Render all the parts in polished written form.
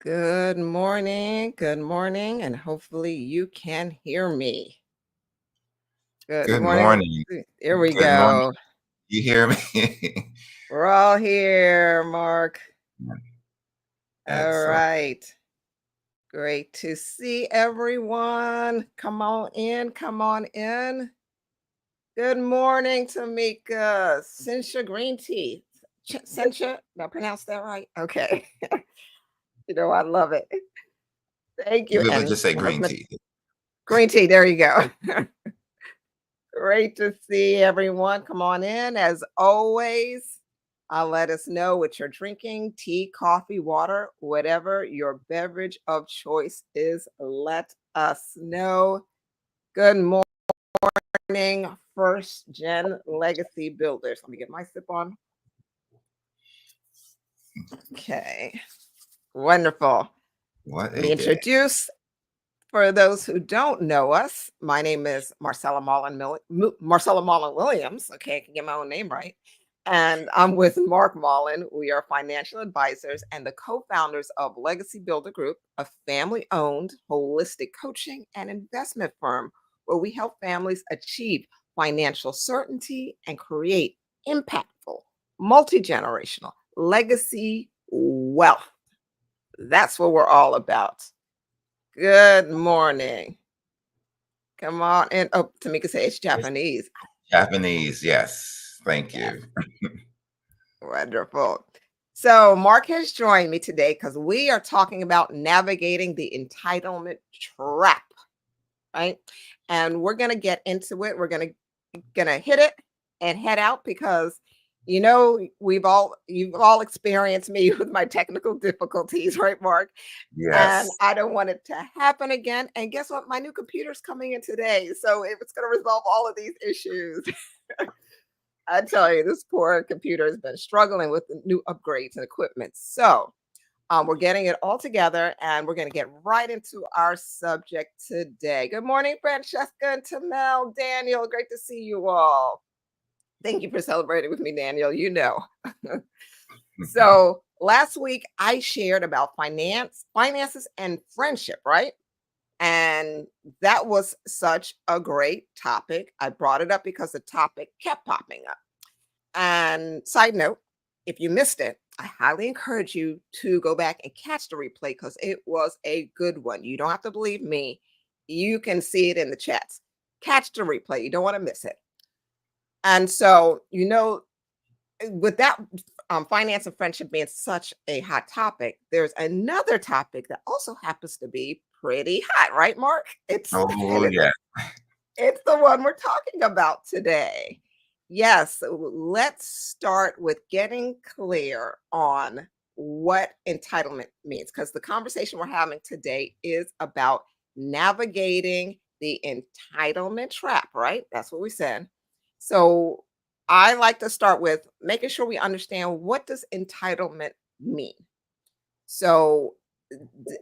Good morning, and hopefully you can hear me. Good Good morning. morning. Here we Good morning. go. You hear me? We're all here, Mark. All Excellent. right. Great to see everyone. Come on in. Come on in. Good morning, Tamika. Cincha Green Tea. Cincha, did I pronounce that right? Okay. I love it. Thank you. We'll And just say green husband, tea. green tea. There you go. Great to see everyone. Come on in. As always, let us know what you're drinking tea, coffee, water, whatever your beverage of choice is. Let us know. Good morning, first gen legacy builders. Let me get my sip on. Okay, wonderful. What Let me a day. introduce. For those who don't know us, my name is Marcella Mullen Williams. Okay, I can get my own name right. And I'm with Mark Mullen. We are financial advisors and the co-founders of Legacy Builder Group, a family-owned holistic coaching and investment firm where we help families achieve financial certainty and create impactful, multi-generational legacy wealth. That's what we're all about. Good morning. Come on. And Tamika said it's Japanese. Japanese, yes. Thank Yes, you. wonderful. So Mark has joined me today because we are talking about navigating the entitlement trap, right? And we're gonna get into it. We're gonna hit it and head out because you've all experienced me with my technical difficulties, right, Mark? And Yes. I don't want it to happen again. And guess what? My new computer's coming in today. So it's going to resolve all of these issues. I tell you, this poor computer has been struggling with the new upgrades and equipment. So we're getting it all together and we're going to get right into our subject today. Good morning, Francesca and Tamel, Daniel. Great to see you all. Thank you for celebrating with me, Daniel. So last week I shared about finances and friendship, right? And that was such a great topic. I brought it up because the topic kept popping up. And side note, if you missed it, I highly encourage you to go back and catch the replay because it was a good one. You don't have to believe me. You can see it in the chats. Catch the replay. You don't want to miss it. And so, with that finance and friendship being such a hot topic, there's another topic that also happens to be pretty hot, right, Mark? It's Oh, and it's yeah. it's the one we're talking about today. Yes, so let's start with getting clear on what entitlement means because the conversation we're having today is about navigating the entitlement trap, right? That's what we said. So I like to start with making sure we understand what does entitlement mean. So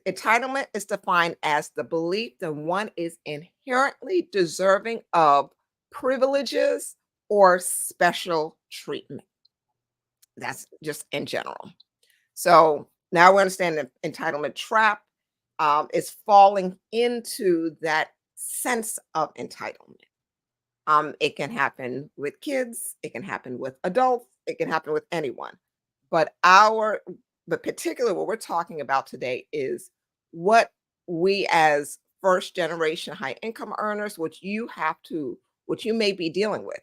entitlement is defined as the belief that one is inherently deserving of privileges or special treatment. That's just in general. So now we understand the entitlement trap is falling into that sense of entitlement. It can happen with kids, it can happen with adults, it can happen with anyone. But but particularly what we're talking about today is what we as first generation high income earners, which you may be dealing with.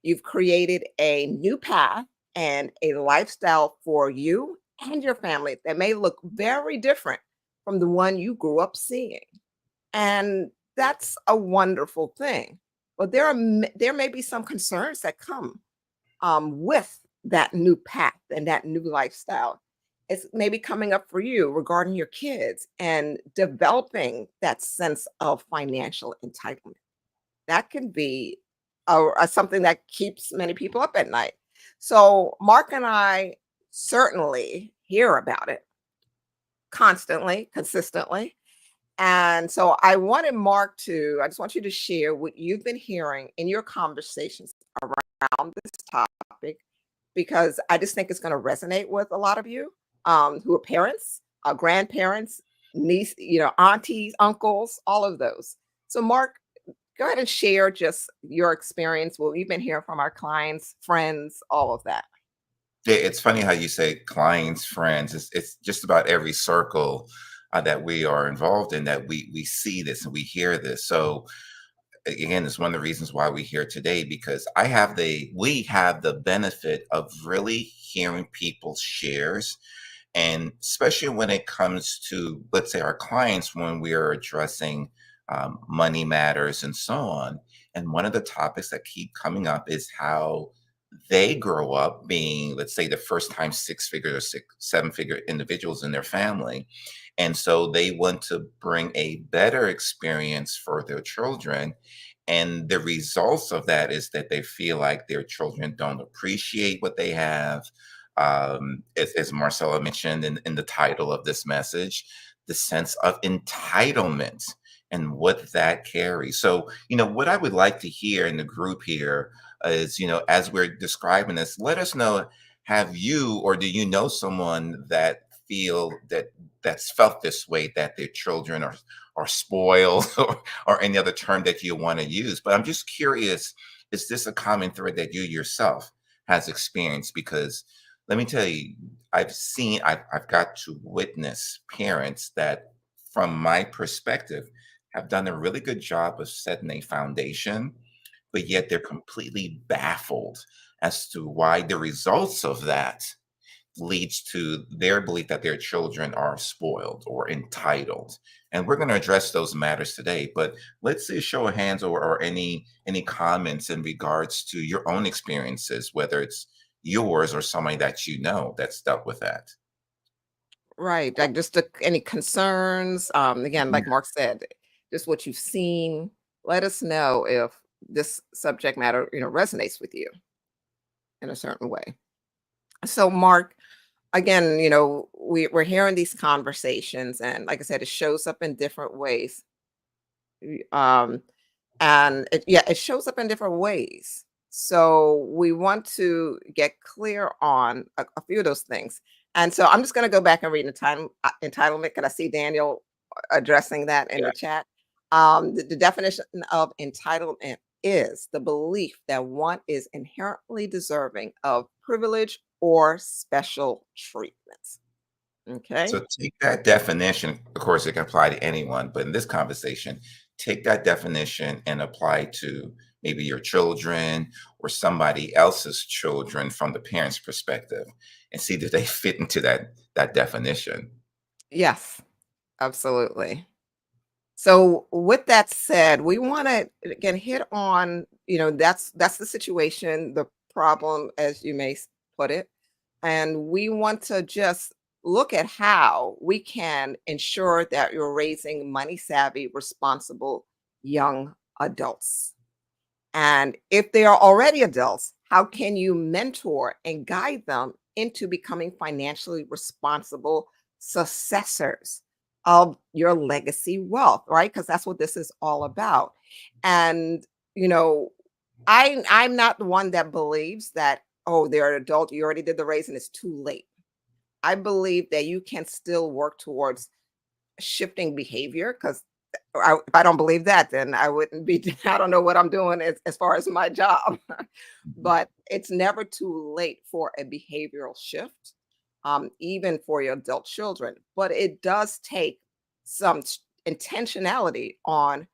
You've created a new path and a lifestyle for you and your family that may look very different from the one you grew up seeing. And that's a wonderful thing. But there may be some concerns that come with that new path and that new lifestyle. It's maybe coming up for you regarding your kids and developing that sense of financial entitlement. That can be something that keeps many people up at night. So Mark and I certainly hear about it constantly, consistently. And so I just want you to share what you've been hearing in your conversations around this topic, because I just think it's going to resonate with a lot of you who are parents, grandparents, niece, aunties, uncles, all of those. So, Mark, go ahead and share just your experience. What we've been hearing from our clients, friends, all of that. It's funny how you say clients, friends. It's just about every circle that we are involved in that we see this and we hear this. So again, it's one of the reasons why we're here today because we have the benefit of really hearing people's shares, and especially when it comes to, let's say, our clients when we are addressing money matters and so on. And one of the topics that keep coming up is how they grow up being, let's say, the first time six figure or seven figure individuals in their family. And so they want to bring a better experience for their children. And the results of that is that they feel like their children don't appreciate what they have. As Marcella mentioned in the title of this message, the sense of entitlement and what that carries. So, what I would like to hear in the group here is, as we're describing this, let us know, have you or do you know someone that that's felt this way, that their children are spoiled or any other term that you want to use. But I'm just curious, is this a common thread that you yourself has experienced? Because let me tell you, I've got to witness parents that, from my perspective, have done a really good job of setting a foundation, but yet they're completely baffled as to why the results of that leads to their belief that their children are spoiled or entitled. And we're going to address those matters today. But let's see a show of hands or any comments in regards to your own experiences, whether it's yours or somebody that you know that's dealt with that. Right. Like just any concerns. Again, Yeah. like Mark said, just what you've seen. Let us know if this subject matter, resonates with you in a certain way. So, Mark, again, we're hearing these conversations, and like I said, it shows up in different ways. Um, and it shows up in different ways. So we want to get clear on a few of those things. And so I'm just going to go back and read entitlement because I see Daniel addressing that in the chat. The definition of entitlement is the belief that one is inherently deserving of privilege or special treatments. Okay. So take that definition. Of course, it can apply to anyone, but in this conversation, take that definition and apply to maybe your children or somebody else's children from the parent's perspective, and see that they fit into that definition. Yes, absolutely. So with that said, we want to again hit on, that's the situation, the problem, as you may put it. And we want to just look at how we can ensure that you're raising money savvy, responsible young adults. And if they are already adults, how can you mentor and guide them into becoming financially responsible successors of your legacy wealth, right? Because that's what this is all about. And, you know, I'm not the one that believes that, oh, they're an adult, you already did the raise and it's too late. I believe that you can still work towards shifting behavior because if I don't believe that, then I wouldn't be, I don't know what I'm doing as far as my job. Mhm. But it's never too late for a behavioral shift, even for your adult children. But it does take some intentionality on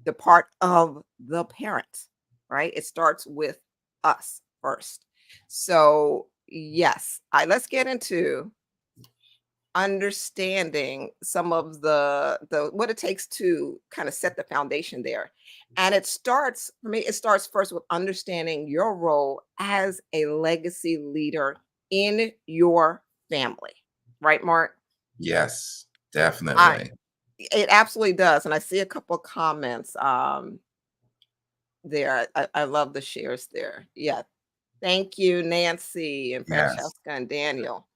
the part of the parent, right? It starts with us first. So, yes, let's get into understanding some of the what it takes to kind of set the foundation there. And it starts for me, it starts first with understanding your role as a legacy leader in your family. Right, Mark? Yes, I definitely. It absolutely does. And I see a couple of comments there. I love the shares there. Yeah. Thank you, Nancy and Yes. Francesca and Daniel.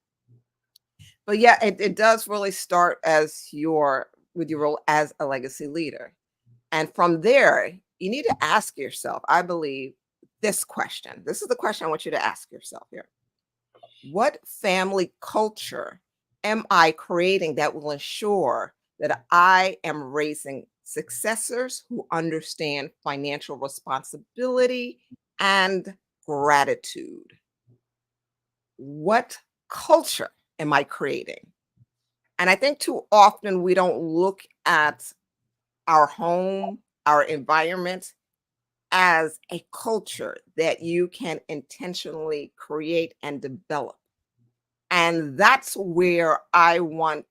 But yeah, it does really start as with your role as a legacy leader. And from there, you need to ask yourself, I believe, this question. This is the question I want you to ask yourself here. What family culture am I creating that will ensure that I am raising successors who understand financial responsibility and gratitude? What culture am I creating? And I think too often we don't look at our home, our environment as a culture that you can intentionally create and develop. And that's where I want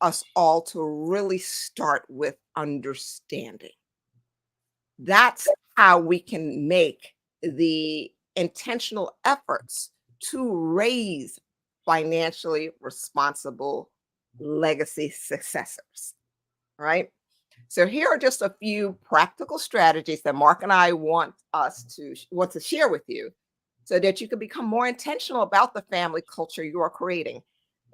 us all to really start with understanding. That's how we can make the intentional efforts to raise financially responsible legacy successors, right? So here are just a few practical strategies that Mark and I want to share with you so that you can become more intentional about the family culture you are creating.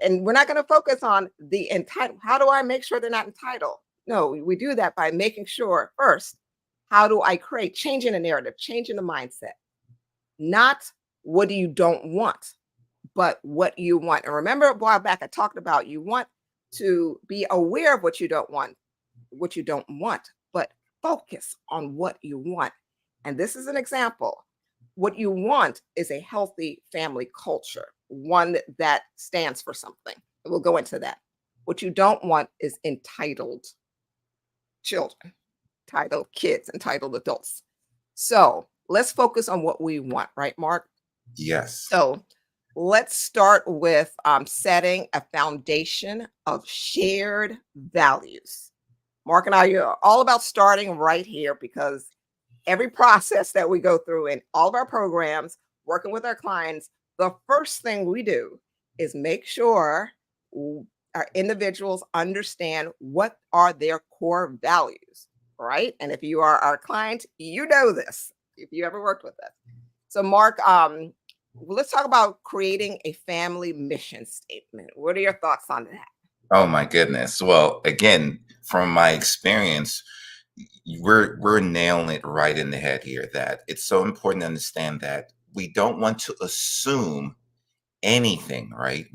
And we're not going to focus on the entitled. How do I make sure they're not entitled? No, we do that by making sure first, how do I create changing the narrative, changing the mindset, not what do you don't want, but what you want. And remember a while back I talked about you want to be aware of what you don't want, but focus on what you want. And this is an example. What you want is a healthy family culture, one that stands for something. We'll go into that. What you don't want is entitled children, entitled kids, entitled adults. So let's focus on what we want, right, Mark? Yes. So let's start with setting a foundation of shared values. Mark and I are all about starting right here because every process that we go through in all of our programs, working with our clients, the first thing we do is make sure our individuals understand what are their core values, right? And if you are our client, you know this if you ever worked with us. So, Mark, let's talk about creating a family mission statement. What are your thoughts on that? Oh my goodness. Well, again, from my experience, we're nailing it right in the head here that it's so important to understand that we don't want to assume anything, right?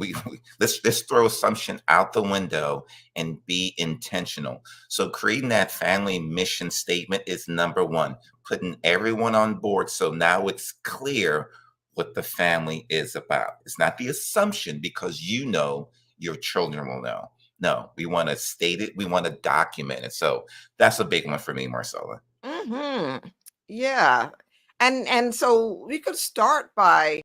Let's throw assumption out the window and be intentional. So creating that family mission statement is number one, putting everyone on board. So now it's clear what the family is about. It's not the assumption because you know your children will know. No, we want to state it, we want to document it. So that's a big one for me, Marcella. Yeah. And so we could start by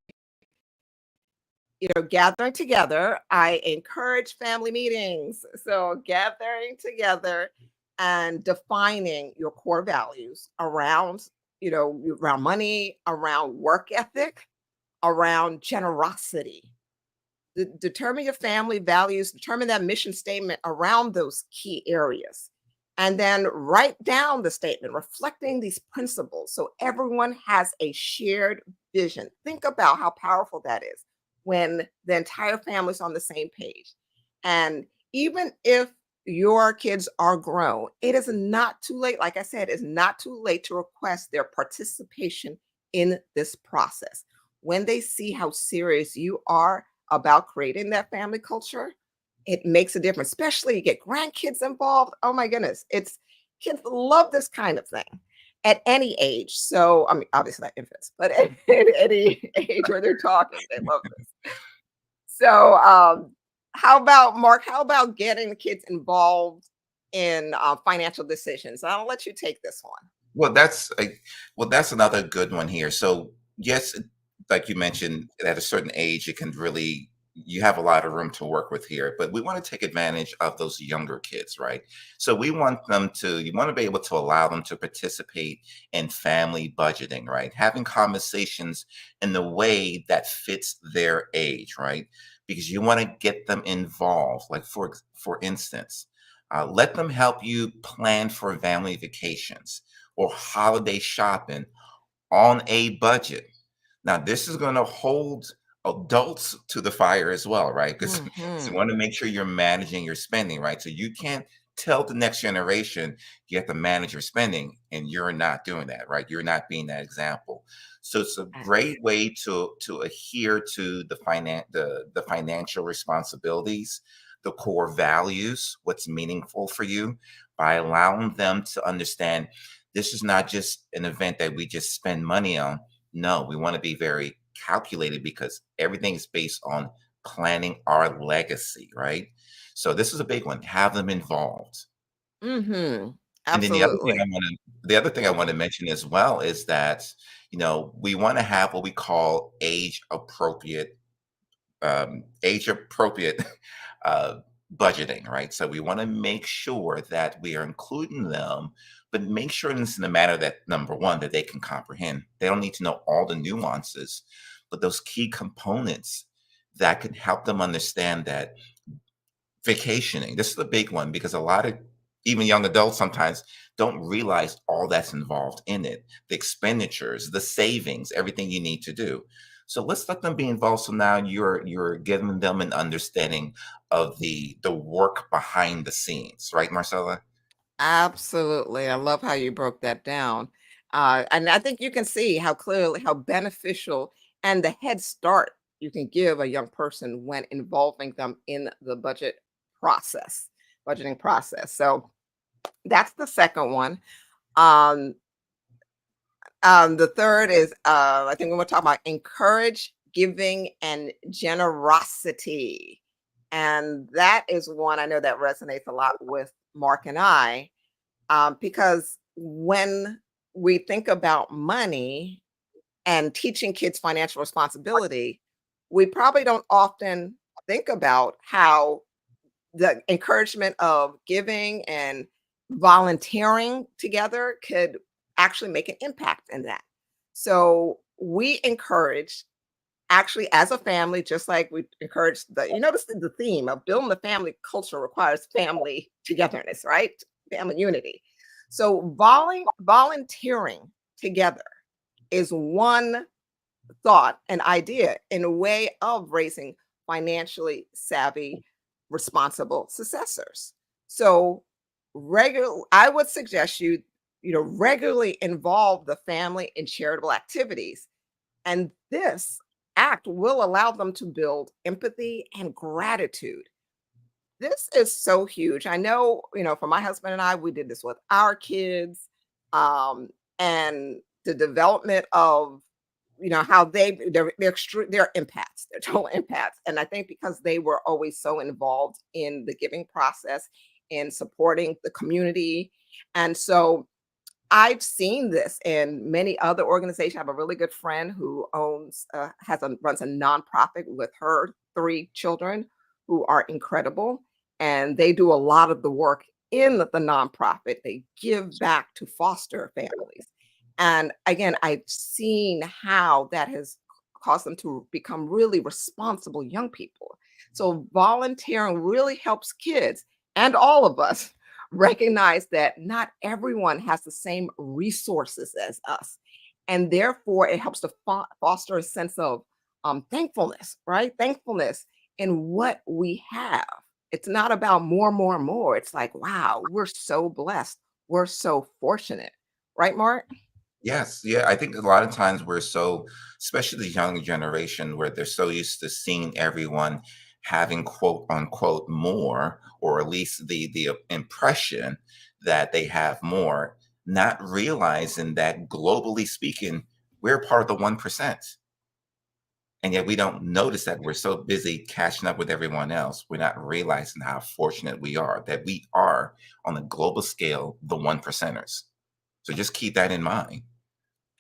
gathering together. I encourage family meetings. So gathering together and defining your core values around, around money, around work ethic, around generosity. Determine your family values, determine that mission statement around those key areas. And then write down the statement reflecting these principles so everyone has a shared vision. Think about how powerful that is when the entire family's on the same page. And even if your kids are grown, it is not too late. Like I said, it's not too late to request their participation in this process. When they see how serious you are about creating that family culture, it makes a difference, especially you get grandkids involved. Oh my goodness. It's kids love this kind of thing at any age. So, I mean, obviously not infants, but at any age where they're talking, they love this. So, how about Mark? How about getting the kids involved in financial decisions? I'll let you take this one. Well, that's another good one here. So, yes, like you mentioned, at a certain age, it can really you have a lot of room to work with here, but we want to take advantage of those younger kids, right? So you want to be able to allow them to participate in family budgeting, right? Having conversations in the way that fits their age, right? Because you want to get them involved. Like for instance, let them help you plan for family vacations or holiday shopping on a budget. Now, this is going to hold adults to the fire as well, right? Because you Hmm. want to make sure you're managing your spending, right? So you can't tell the next generation you have to manage your spending and you're not doing that, right? You're not being that example. So it's a Yes. great way to adhere to the financial responsibilities, the core values, what's meaningful for you, by allowing them to understand this is not just an event that we just spend money on. No, we want to be very calculated because everything is based on planning our legacy, right? So this is a big one. Have them involved. Mhm. And then Absolutely. the other thing I Go want to mention as well is that, we want to have what we call age appropriate uh, budgeting, right? So we want to make sure that we are including them, but make sure this in a manner that, number one, that they can comprehend. They don't need to know all the nuances, but those key components that can help them understand that vacationing, this is a big one because a lot of even young adults sometimes don't realize all that's involved in it, the expenditures, the savings, everything you need to do. So let's let them be involved. So now you're giving them an understanding of the work behind the scenes, right, Marcella? Absolutely. I love how you broke that down. And I think you can see how clearly how beneficial and the head start you can give a young person when involving them in the budgeting process. So that's the second one. Um, the third is I think we want to talk about encourage giving and generosity. And that is one I know that resonates a lot with Mark and I, because when we think about money and teaching kids financial responsibility, we probably don't often think about how the encouragement of giving and volunteering together could actually make an impact in that. So we encourage actually as a family, just like we encourage you notice the theme of building the family culture requires family togetherness, right? Family unity. So volunteering together is one thought and idea in a way of raising financially savvy, responsible successors. So I would suggest you regularly involve the family in charitable activities, and this act will allow them to build empathy and gratitude. This is so huge. I know, for my husband and I, we did this with our kids, um, and the development of, how they're empaths, they're total empaths. And I think because they were always so involved in the giving process, in supporting the community. And so I've seen this in many other organizations. I have a really good friend who runs a nonprofit with her 3 children who are incredible, and they do a lot of the work in the nonprofit. They give back to foster families, and again, I've seen how that has caused them to become really responsible young people. So volunteering really helps kids and all of us recognize that not everyone has the same resources as us. And therefore, it helps to foster a sense of thankfulness, right? Thankfulness in what we have. It's not about more, more, more. It's like, wow, we're so blessed. We're so fortunate. Right, Mark? Yes, yeah, I think a lot of times we're so, especially the young generation, where they're so used to seeing everyone having quote unquote more, or at least the impression that they have more, not realizing that globally speaking, we're part of the 1%. And yet we don't notice that we're so busy catching up with everyone else. We're not realizing how fortunate we are that we are on a global scale, the one percenters. So just keep that in mind.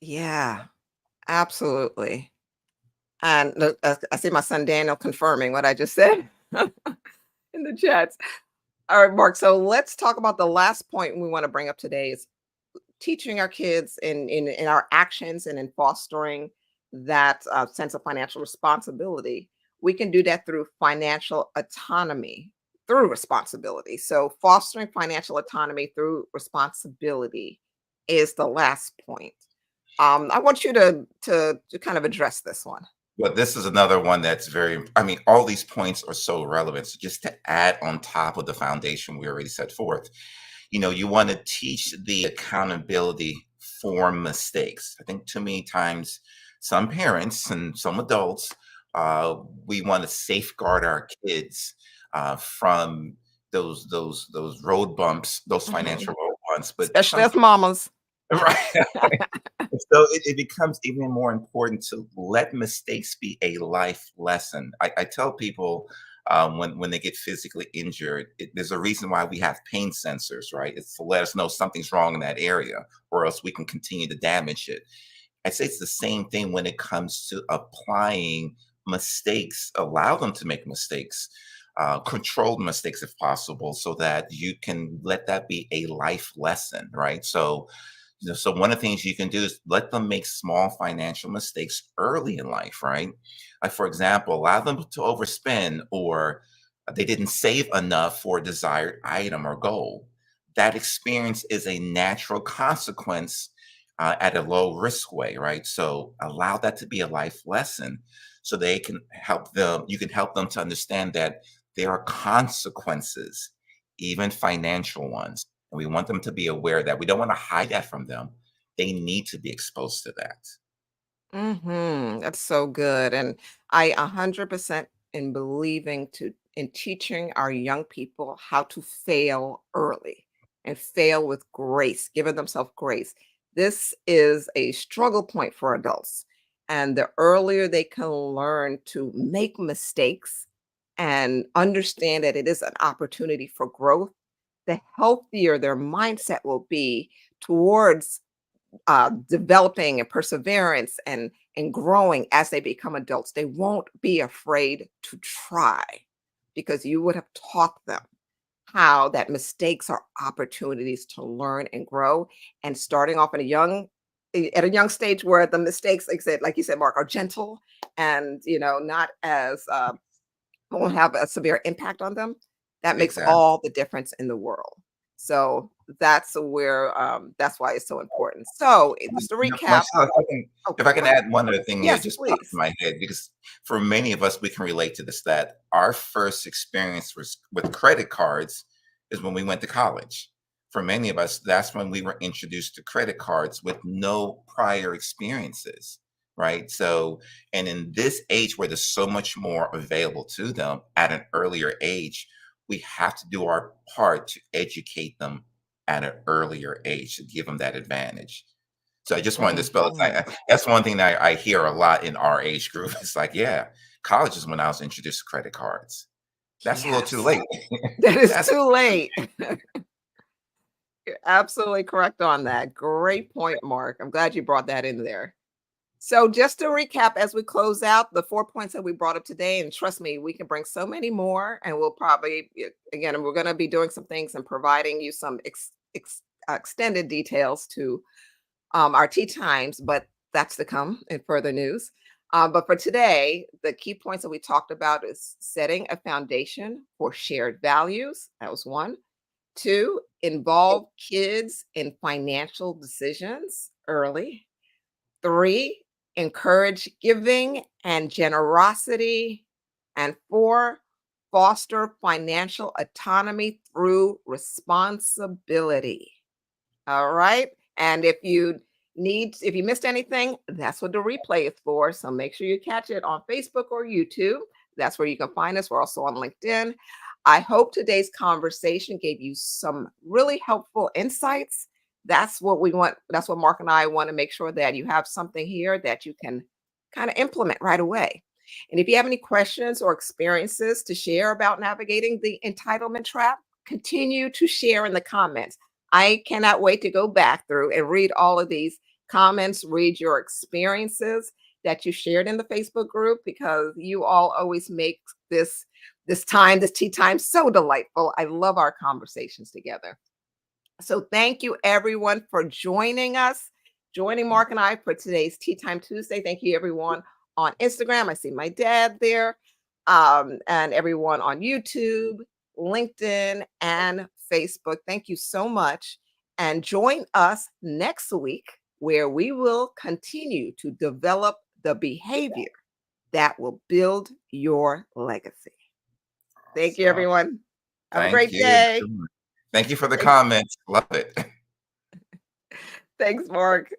Yeah, absolutely. And look, I see my son Daniel confirming what I just said in the chats. All right, Mark. So let's talk about the last point we want to bring up today is teaching our kids in our actions and in fostering that sense of financial responsibility. We can do that through financial autonomy through responsibility. So fostering financial autonomy through responsibility is the last point. I want you to kind of address this one. Well, this is another one that's very, I mean, all these points are so relevant. So just to add on top of the foundation we already set forth, you want to teach the accountability form mistakes. I think too many times some parents and some adults, uh, we want to safeguard our kids from those road bumps, those Mhm. financial road bumps. But Especially as sometimes, mamas. right? So it becomes even more important to let mistakes be a life lesson. I tell people when they get physically injured, there's a reason why we have pain sensors, right? It's to let us know something's wrong in that area, or else we can continue to damage it. I'd say it's the same thing when it comes to applying mistakes. Allow them to make mistakes, controlled mistakes if possible, so that you can let that be a life lesson, right? So, so one of the things you can do is let them make small financial mistakes early in life, right? Like for example, allow them to overspend, or they didn't save enough for a desired item or goal. That experience is a natural consequence at a low risk way, right? So allow that to be a life lesson, so they can help them. You can help them to understand that there are consequences, even financial ones. And we want them to be aware that we don't want to hide that from them. They need to be exposed to that. That's so good. And I 100% in believing to in teaching our young people how to fail early and fail with grace, giving themselves grace. This is a struggle point for adults. And the earlier they can learn to make mistakes and understand that it is an opportunity for growth, the healthier their mindset will be towards developing and perseverance and growing as they become adults. They won't be afraid to try because you would have taught them how that mistakes are opportunities to learn and grow. And starting off at a young stage where the mistakes, like you said, Mark, are gentle and not as won't have a severe impact on them, that makes Exactly. all the difference in the world. So that's why it's so important. So just to recap. Marcel, Oh, if I can go ahead. add one other thing here, Yes, just popped in please. my head, because for many of us, we can relate to this, that our first experience with credit cards is when we went to college. For many of us, that's when we were introduced to credit cards with no prior experiences, right? So, and in this age where there's so much more available to them at an earlier age, we have to do our part to educate them at an earlier age to give them that advantage. So I just wanted to spell it. Mhm. That's one thing that I hear a lot in our age group. It's like, yeah, college is when I was introduced to credit cards. That's a little too Yes. late. That is That's too late. You're absolutely correct on that. Great point, Mark. I'm glad you brought that in there. So just to recap as we close out the 4 points that we brought up today, and trust me, we can bring so many more, and we'll probably again, we're gonna be doing some things and providing you some extended details to our tea times, but that's to come in further news. But for today, the key points that we talked about is setting a foundation for shared values. That was one. Two, involve kids in financial decisions early. Three, encourage giving and generosity. And four, foster financial autonomy through responsibility. All right. And if you missed anything, that's what the replay is for. So make sure you catch it on Facebook or YouTube. That's where you can find us. We're also on LinkedIn. I hope today's conversation gave you some really helpful insights. That's what we want. That's what Mark and I want to make sure that you have something here that you can kind of implement right away. And if you have any questions or experiences to share about navigating the entitlement trap, continue to share in the comments. I cannot wait to go back through and read all of these comments, read your experiences that you shared in the Facebook group because you all always make this tea time so delightful. I love our conversations together. So thank you everyone for joining us, joining Mark and I for today's Tea Time Tuesday. Thank you everyone on Instagram. I see my dad there, and everyone on YouTube, LinkedIn, and Facebook. Thank you so much. And join us next week where we will continue to develop the behavior that will build your legacy. Thank you, awesome. everyone. Have a Thank great you. day. Thank you for the Thank comments. Love it. Thanks, Mark.